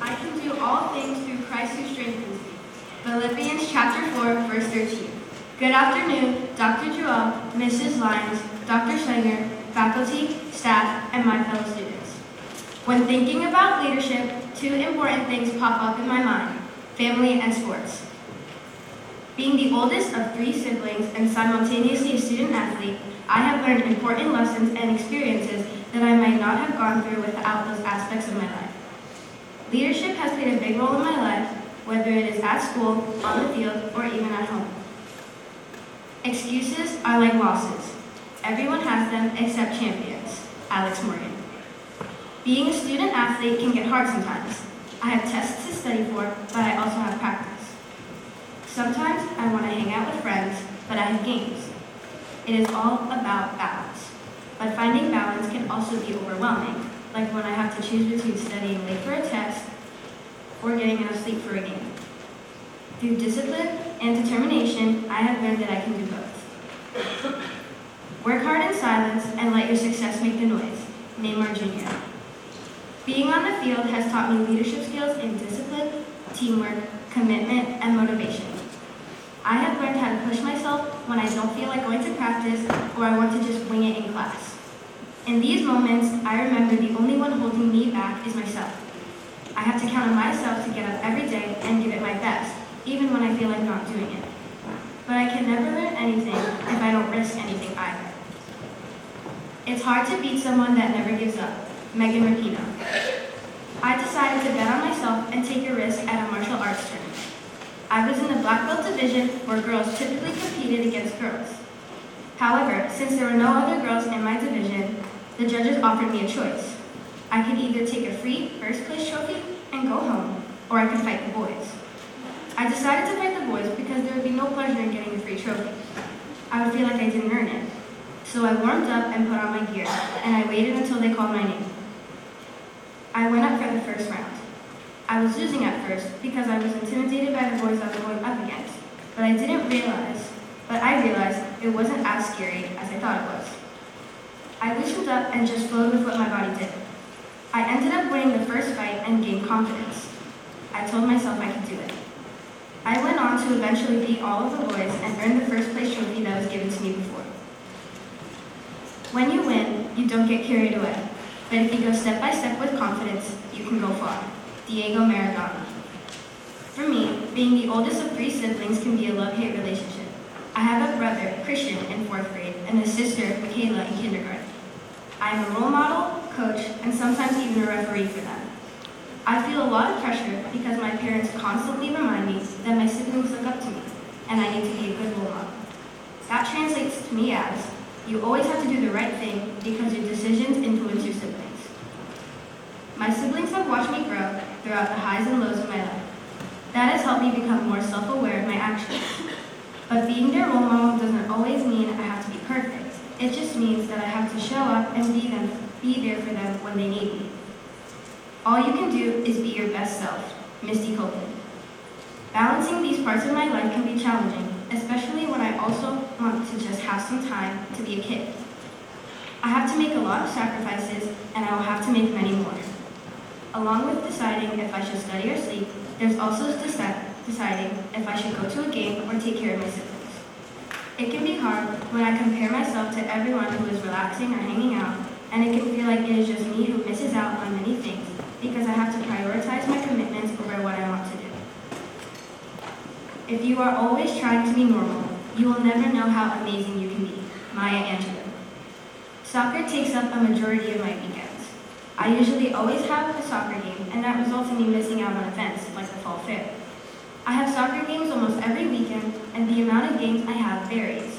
I can do all things through Christ who strengthens me. Philippians chapter 4, verse 13. Good afternoon, Dr. Joel, Mrs. Lyons, Dr. Sanger, faculty, staff, and my fellow students. When thinking about leadership, two important things pop up in my mind: family and sports. Being the oldest of 3 siblings and simultaneously a student athlete, I have learned important lessons and experiences that I might not have gone through without those aspects of my life. Leadership has played a big role in my life, whether it is at school, on the field, or even at home. Excuses are like losses. Everyone has them except champions. Alex Morgan. Being a student athlete can get hard sometimes. I have tests to study for, but I also have practice. Sometimes I want to hang out with friends, but I have games. It is all about balance. But finding balance can also be overwhelming, like when I have to choose between studying late for a test or getting enough sleep for a game. Through discipline and determination, I have learned that I can do both. Work hard in silence and let your success make the noise. Neymar Jr. Being on the field has taught me leadership skills in discipline, teamwork, commitment, and motivation. I have learned how to push myself when I don't feel like going to practice or I want to just wing it in class. In these moments, I remember the only one holding me back is myself. I have to count on myself to get up every day and give it my best, even when I feel like not doing it. But I can never learn anything if I don't risk anything either. It's hard to beat someone that never gives up. Megan Rapino. I decided to bet on myself and take a risk at a martial arts tournament. I was in the black belt division where girls typically competed against girls. However, since there were no other girls in my division, the judges offered me a choice. I could either take a free first place trophy and go home, or I could fight the boys. I decided to fight the boys because there would be no pleasure in getting the free trophy. I would feel like I didn't earn it. So I warmed up and put on my gear, and I waited until they called my name. I went up for the first round. I was losing at first because I was intimidated by the boys I was going up against, but I realized it wasn't as scary as I thought it was. I loosened up and just flowed with what my body did. I ended up winning the first fight and gained confidence. I told myself I could do it. I went on to eventually beat all of the boys and earn the first place trophy that was given to me before. When you win, you don't get carried away. But if you go step by step with confidence, you can go far. Diego Maradona. For me, being the oldest of 3 siblings can be a love-hate relationship. I have a brother, Christian, in 4th grade, and a sister, Michaela, in kindergarten. I am a role model, coach, and sometimes even a referee for them. I feel a lot of pressure because my parents constantly remind me that my siblings look up to me, and I need to be a good role model. That translates to me as, you always have to do the right thing because your decisions influence your siblings. My siblings have watched me grow throughout the highs and lows of my life. That has helped me become more self-aware of my actions. But being their role model doesn't always mean I have to be perfect. It just means that I have to show up and be there for them when they need me. All you can do is be your best self. Misty Copeland. Balancing these parts of my life can be challenging, especially when I also want to just have some time to be a kid. I have to make a lot of sacrifices, and I will have to make many more. Along with deciding if I should study or sleep, there's also deciding if I should go to a game or take care of my siblings. It can be hard when I compare myself to everyone who is relaxing or hanging out, and it can feel like it is just me who misses out on many things because I have to prioritize my commitments over what I want to do. If you are always trying to be normal, you will never know how amazing you can be. Maya Angelou. Soccer takes up a majority of my weekends. I usually always have a soccer game, and that results in me missing out on events like the fall fair. I have soccer games almost every weekend, and the amount of games I have varies.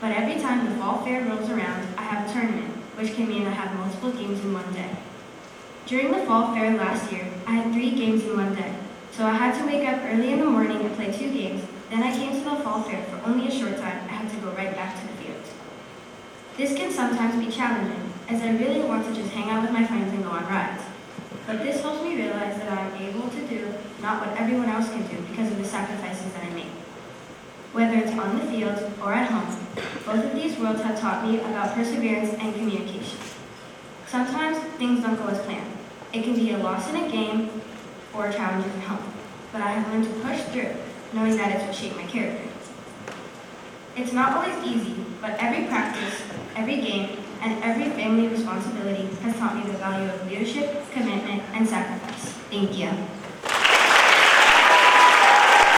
But every time the fall fair rolls around, I have a tournament, which can mean I have multiple games in one day. During the fall fair last year, I had 3 games in one day. So I had to wake up early in the morning and play 2 games. Then I came to the fall fair for only a short time. I had to go right back to the field. This can sometimes be challenging, as I really want to just hang out with my friends and go on rides. But this helps me realize that I am able to do not what everyone else can do because of the sacrifices that I make. Whether it's on the field or at home, both of these worlds have taught me about perseverance and communication. Sometimes things don't go as planned. It can be a loss in a game, or challenges in health, but I have learned to push through, knowing that it's what shaped my character. It's not always easy, but every practice, every game, and every family responsibility has taught me the value of leadership, commitment, and sacrifice. Thank you.